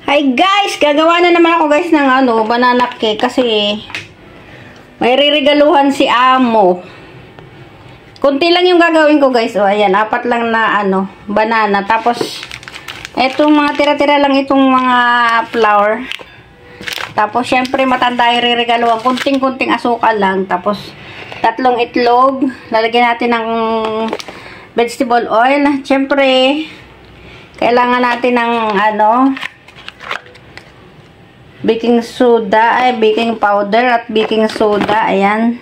Hi guys! Gagawa na naman ako guys ng banana cake kasi may riregaluhan si Amo. Kunti lang yung gagawin ko guys. O ayan, 4 lang na banana. Tapos etong mga tira-tira lang itong mga flour. Tapos syempre matanda yung riregaluhan. Kunting-kunting asukal lang. Tapos 3 itlog. Lalagyan natin ng vegetable oil. Syempre kailangan natin ng baking soda, baking powder at baking soda. Ayan.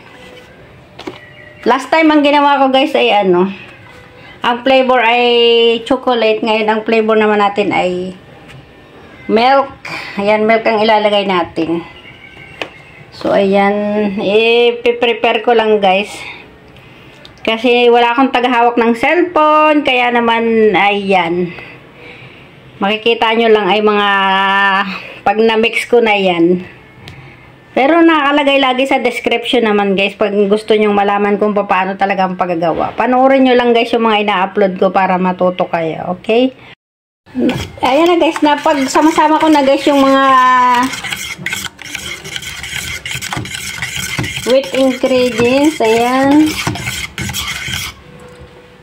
Last time ang ginawa ko guys ay ang flavor ay chocolate. Ngayon ang flavor naman natin ay milk. Ayan, milk ang ilalagay natin. So ayan, i-prepare ko lang guys. Kasi wala akong tagahawak ng cellphone, kaya naman ayan. Makikita nyo lang ay mga pag na-mix ko na yan. Pero nakalagay lagi sa description naman guys pag gusto nyong malaman kung paano talaga ang paggagawa. Panoorin nyo lang guys yung mga ina-upload ko para matuto kayo. Okay? Ayan na guys, pag sama-sama ko na guys yung mga wheat ingredients. Ayan.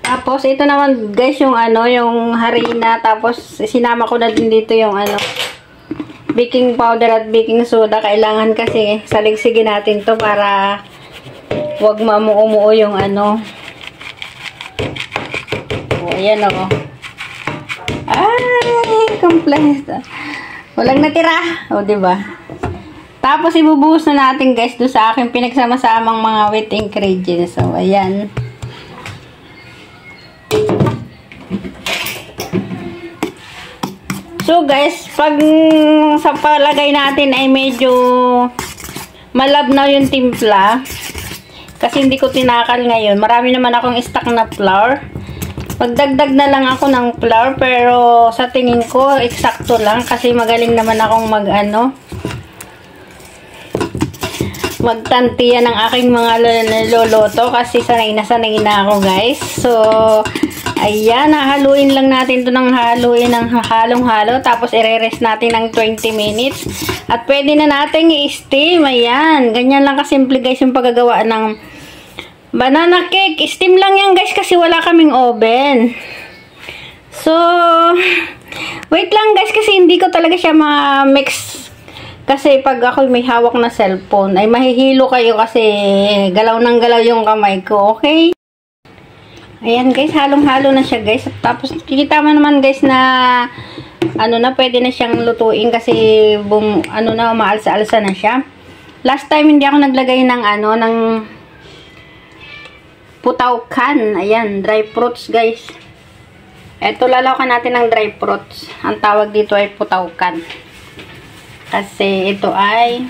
Tapos, ito naman guys, yung yung harina. Tapos, sinama ko na din dito yung baking powder at baking soda. Kailangan kasi saligsigin natin to para wag mamuo-muo yung ayan o. Ay, kompleto. Walang natira. O, diba? Tapos, ibubuhos na natin guys doon sa aking pinagsama-samang mga wheat ingredients. So, ayan. So guys, pag sa palagay natin ay medyo malabnaw yung timpla kasi hindi ko tinakal ngayon. Marami naman akong stock na flour. Magdagdag na lang ako ng flour pero sa tingin ko eksakto lang kasi magaling naman akong magtantiyan ng aking mga loloto kasi sanay na ako guys. So ayan, hahaluin lang natin ito ng halong-halo. Tapos, i-rest natin ng 20 minutes. At pwede na natin i-steam. Ayan. Ganyan lang kasimple guys yung paggagawa ng banana cake. Steam lang yan guys kasi wala kaming oven. So, wait lang guys kasi hindi ko talaga siya ma-mix. Kasi pag ako may hawak na cellphone, ay mahihilo kayo kasi galaw ng galaw yung kamay ko. Okay? Ayan guys, halong-halo na siya guys. Tapos kikita mo naman guys na pwede na siyang lutuin kasi umaalsa-alsa na siya. Last time hindi ako naglagay ng ng putawkan. Ayan, dry fruits guys. Eto, lalawakan natin ng dry fruits. Ang tawag dito ay putawkan. Kasi ito ay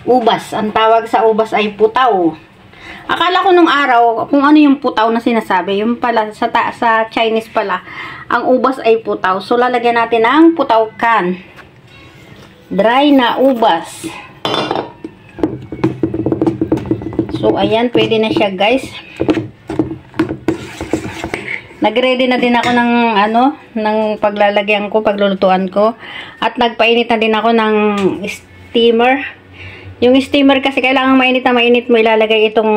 ubas. Ang tawag sa ubas ay putaw. Akala ko nung araw, kung ano yung putaw na sinasabi, yung pala, sa Chinese pala, ang ubas ay putaw. So, lalagyan natin ng putawkan. Dry na ubas. So, ayan, pwede na siya, guys. Nag-ready na din ako ng paglalagyan ko, paglulutuan ko. At nagpainit na din ako ng steamer. Yung steamer kasi kailangan mainit na mainit mo ilalagay itong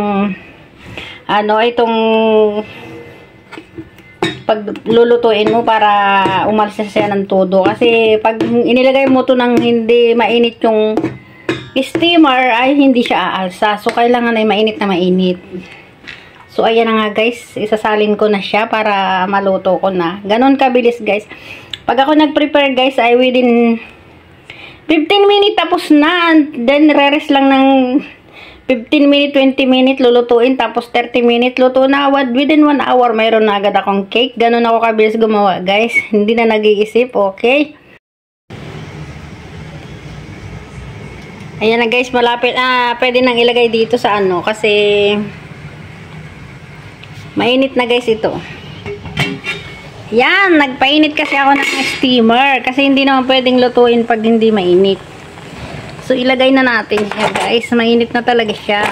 paglulutuin mo para umalsa siya ng todo. Kasi pag inilagay mo to ng hindi mainit yung steamer ay hindi siya aalsa. So kailangan ay mainit na mainit. So ayan na nga guys, isasalin ko na siya para maluto ko na. Ganon kabilis guys. Pag ako nag-prepare guys ay within 15 minutes tapos na. And then, re-rest lang ng 15 minutes, 20 minutes lulutuin. Tapos, 30 minutes luto na. Within 1 hour, mayroon na agad akong cake. Ganun ako kabilis gumawa, guys. Hindi na nag-iisip, okay? Ayan na, guys. Malapit. Pwede nang ilagay dito sa kasi mainit na, guys, ito. Yan, nagpainit kasi ako ng steamer. Kasi hindi naman pwedeng lutuin pag hindi mainit. So, ilagay na natin siya, guys. Mainit na talaga siya.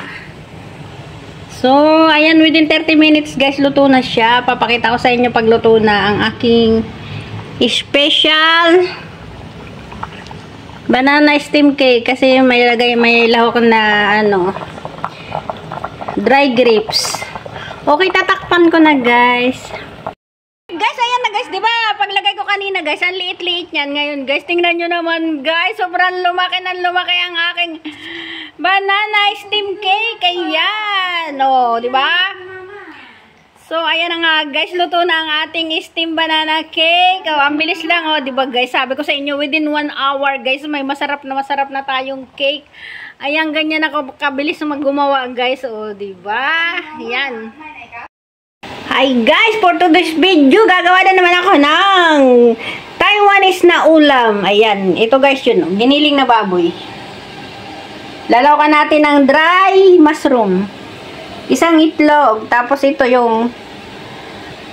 So, ayan, within 30 minutes guys, luto na siya. Papakita ko sa inyo pag luto na ang aking special banana steam cake kasi may lahok na ano, dry grapes. Okay, tatakpan ko na, guys. Guys, ayan na, guys, 'di ba? Paglagay ko kanina, guys, ang liit-liit niyan. Ngayon, guys, tingnan niyo naman, guys, sobrang lumaki ang aking banana steam cake. Ayan. Oh, 'di ba? So, ayan na nga, guys, luto na ang ating steam banana cake. Oh, ang bilis lang, oh, 'di ba, guys? Sabi ko sa inyo, within 1 hour, guys, may masarap na tayong cake. Ayan, ganyan ako kabilis gumawa, guys. Oh, 'di ba? Ayan. Hi, guys, for today's video, gagawa na naman ako ng Taiwanese na ulam. Ayan, ito, guys, yun, oh, giniling na baboy. Lalawakan natin ng dry mushroom. Isang itlog, tapos ito yung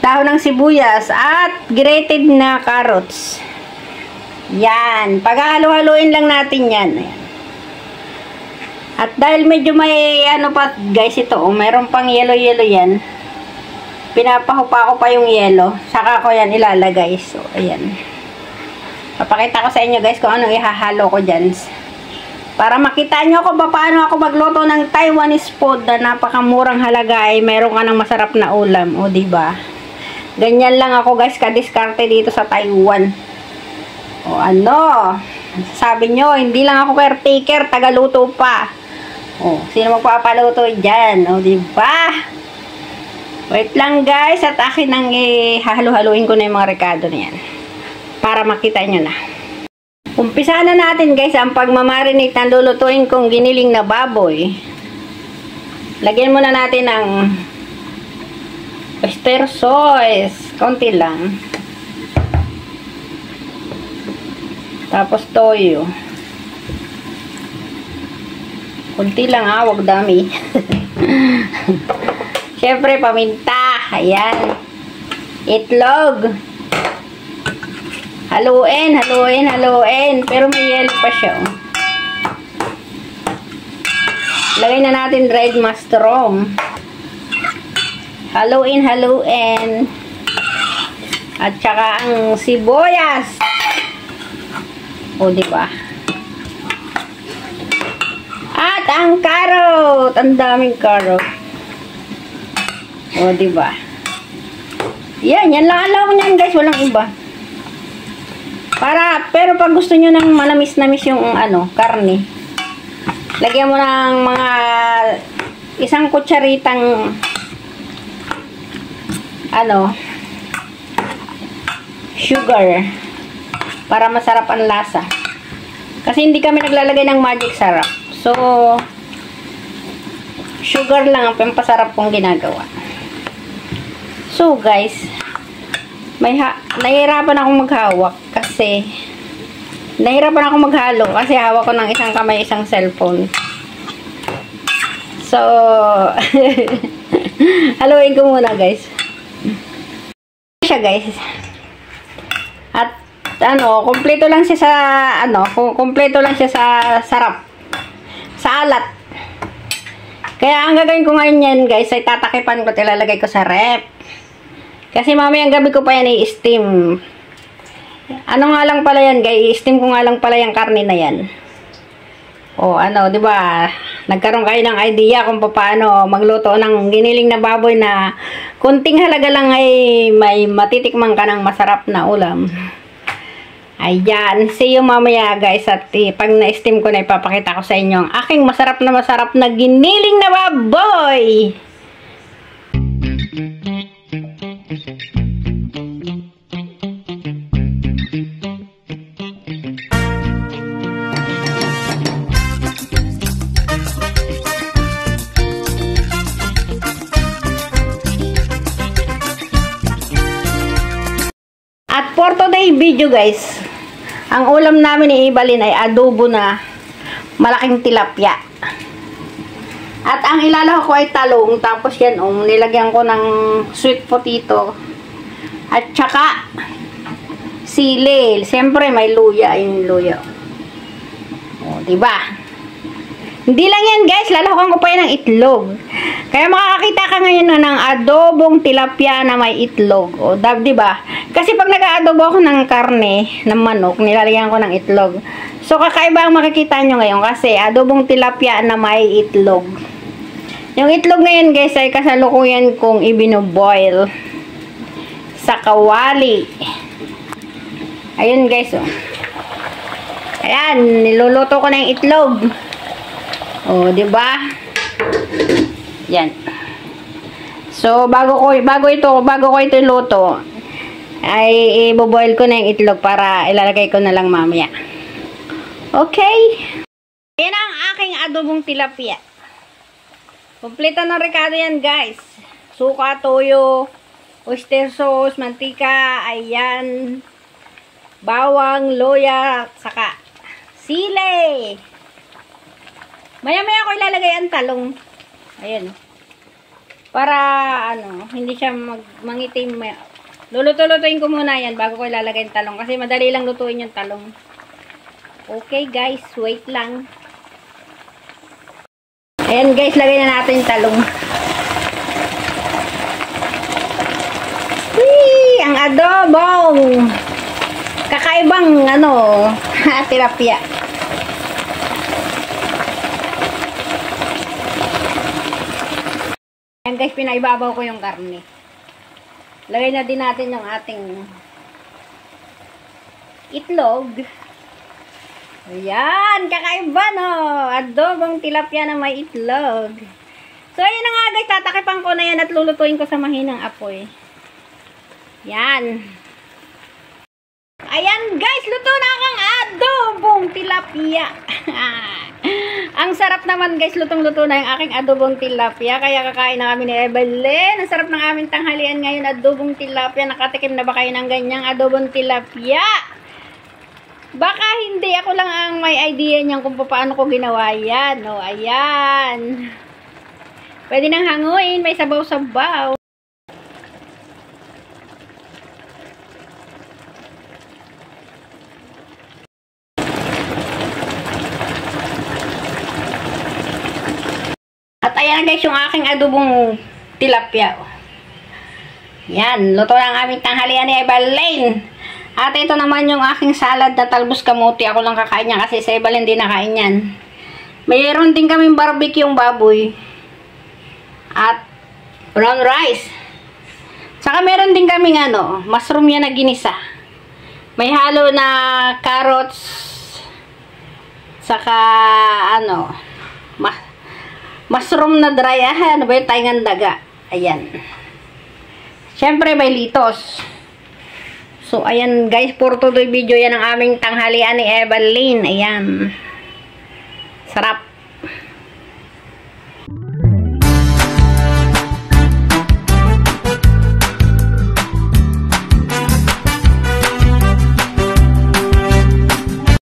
dahon ng sibuyas at grated na carrots. Yan. Paghahalo-haluin lang natin yan. At dahil medyo may ano pa, guys, ito, oh, mayroon pang yellow-yellow yan. Pinapahupa ko pa yung yellow. Saka ko yan ilalagay. So, ayan. Papakita ko sa inyo, guys, kung anong ihahalo ko dyan. Para makita nyo ko paano ako magluto ng Taiwanese food na napakamurang halaga ay meron ka ng masarap na ulam. O, diba? Ganyan lang ako, guys, kadiskarte dito sa Taiwan. O, ano? Sabi nyo, hindi lang ako caretaker, tagaluto pa. O, sino magpapaluto dyan? O, diba? Wait lang, guys, at akin ang hahalo-haluin ko na yung mga rekado na yan. Para makita nyo na. Umpisa na natin, guys, ang pagmamarinate ng lulutuin kong giniling na baboy. Lagyan muna natin ng oyster sauce. Konti lang. Tapos toyo. Konti lang, ha. Huwag dami. Siyempre, paminta. Ayan. Itlog. Haluin, haluin, haluin. Pero may yellow pa siya. Oh. Lagay na natin dried mushroom. Haluin, haluin. At saka ang sibuyas. O, diba? At ang carrot. Ang daming carrot. O, diba? Yan, yan lang alam niyan, guys. Walang iba. Pero pag gusto nyo ng manamis-namis yung ano, karne, lagyan mo ng mga isang kutsaritang ano, sugar para masarap ang lasa. Kasi hindi kami naglalagay ng magic sarap. So, sugar lang ang pampasarap kong ginagawa. So, guys, nahihirapan akong maghawak kasi nahihirapan akong maghalo kasi hawak ko ng isang kamay, isang cellphone. So, haluin ko muna, guys. Siya, guys. At ano, kumpleto lang siya sa ano, kumpleto lang siya sa sarap. Sa alat. Kaya ang gagawin ko ngayon yan, guys, ay tatakipan ko, ilalagay ko sa rep. Kasi mamayang gabi ko pa yan i-steam. Ano nga lang pala yan, guys? I-steam ko nga lang pala yung karne na yan. O, ano, di ba? Nagkaroon kayo ng idea kung paano magluto ng giniling na baboy na kunting halaga lang ay may matitikman ka ng masarap na ulam. Ayan. See you mamaya, guys. At pag na-steam ko na, ipapakita ko sa inyo ang aking masarap na giniling na baboy. At for today video, guys, ang ulam namin ni Ibalin ay adobo na malaking tilapia. At ang ilalahok ko ay talong, tapos yan, nilagyan ko ng sweet potato. At saka sili. Siyempre may luya, yung luya. O, diba? Hindi lang yan, guys, lalahokan ko pa yan ng itlog. Kaya makakakita ka ngayon na ng adobong tilapia na may itlog. O, di ba? Kasi pag nag-aadobo ako ng karne, ng manok, nilalagyan ko ng itlog. So, kakaiba ang makikita nyo ngayon kasi adobong tilapia na may itlog. Yung itlog ngayon guys ay kasalukuyan kong ibinoboil sa kawali. Ayun guys, oh. Ayan, niluluto ko na yung itlog. O, di ba? Yan. So, bago ko ito iluto, ay i-boil ko na yung itlog para ilalagay ko na lang mamaya. Okay. Yan ang aking adobong tilapia. Kompleto ng rekado yan, guys. Suka, toyo, oyster sauce, mantika, ayan, bawang, loya, saka sili. Maya-maya ko ilalagay ang talong. Ayan. Para, hindi siya mangitim. Luluto-lutuin ko muna yan bago ko ilalagay yung talong. Kasi madali lang lutuin yung talong. Okay, guys. Wait lang. Ayan, guys. Lagay na natin yung talong. Whee! Ang adobong! Kakaibang, tilapia. Ayan guys, pinaibabaw ko yung karne. Lagay na din natin yung ating itlog. Ayan, kakaiba no. Adobong tilapia na may itlog. So, ayun na nga guys, tatakipan ko na yan at lulutuin ko sa mahinang apoy. Yan. Ayan guys, luto na ang adobong tilapia. Ang sarap naman guys, lutong-luto na yung aking adobong tilapia. Kaya kakain na kami ni Evelyn. Ang sarap ng aming tanghalian ngayon, adobong tilapia. Nakatikim na ba kayo ng ganyang adobong tilapia? Baka hindi, ako lang ang may idea niyan kung paano ko ginawa yan. O, ayan. Pwede nang hanguin, may sabaw-sabaw. At ayan guys, yung aking adobong tilapia. Yan, luto na ang aming tanghalian ni Evelyn. At ito naman yung aking salad na talbos kamuti. Ako lang kakain niya kasi sa Evelyn din nakain yan. Mayroon din kaming barbecue yung baboy. At brown rice. Saka meron din kaming mushroom yan na ginisa. May halo na carrots. Saka mushroom na dry. Ano ba yung taingan daga? Ayan. Siyempre may litos. So, ayan guys, for today video yan ang aming tanghalian ni Evelyn. Ayan. Sarap.